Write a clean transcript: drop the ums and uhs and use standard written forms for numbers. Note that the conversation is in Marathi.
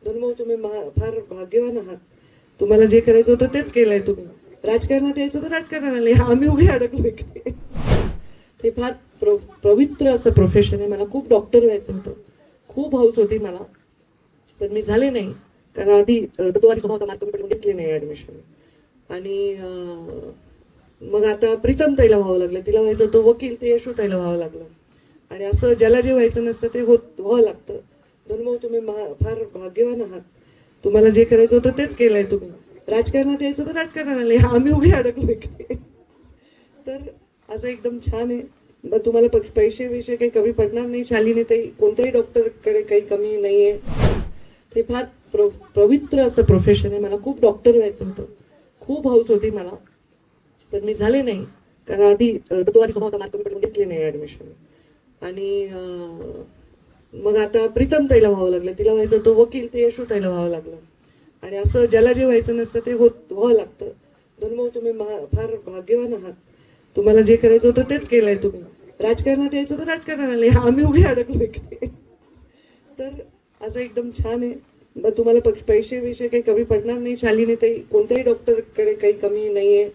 धर्मभाऊ तुम्ही फार भाग्यवान आहात. तुम्हाला जे करायचं होतं तेच केलंय तुम्ही. राजकारणात यायचं तर राजकारणात आले. आम्ही उभे अडकलोय काय? ते फार पवित्र असं प्रोफेशन आहे. मला खूप डॉक्टर व्हायचं होतं, खूप हौस होती मला, पण मी झाले नाही. कारण आधी तत्ववादी स्वभाव होता, मार्क कमी पडले, घेतली नाही ॲडमिशन. आणि मग आता प्रीतम ताईला व्हावं लागलं, तिला व्हायचं होतं वकील, ते यशू ताईला व्हावं लागलं. आणि असं ज्याला जे व्हायचं नसतं ते व्हावं लागतं. धर्मभाऊ तुम्ही फार भाग्यवान आहात. तुम्हाला जे करायचं होतं तेच केलंय तुम्ही. राजकारणात यायचं तर राजकारणात आले. आम्ही उभे अडकलोय काय? तर असं एकदम छान आहे. मग तुम्हाला पैसे विषय काही कमी पडणार नाही. शालिनी ताई, कोणत्याही डॉक्टरकडे काही कमी नाही आहे. ते फार पवित्र असं प्रोफेशन आहे. मला खूप डॉक्टर व्हायचं होतं, खूप हौस होती मला, पण मी झाले नाही. कारण आधी तत्ववादी स्वभाव होता, मार्क कमी पडले, घेतली नाही ॲडमिशन. आणि मग आता प्रीतम ताईला व्हावं लागलं, तिला व्हायचं होतं वकील, ते यशू ताईला व्हावं लागलं. आणि असं ज्याला जे व्हायचं नसतं ते व्हावं लागतं. धर्मभाऊ तुम्ही फार भाग्यवान आहात. तुम्हाला जे करायचं होतं तेच केलंय तुम्ही. राजकारणात यायचं तर राजकारणात आले. आम्ही उभे अडकलोय काय? तर असं एकदम छान आहे. मग तुम्हाला पैसे विषय काही कमी पडणार नाही. शालिनी ताई, कोणत्याही डॉक्टरकडे काही कमी नाही आहे.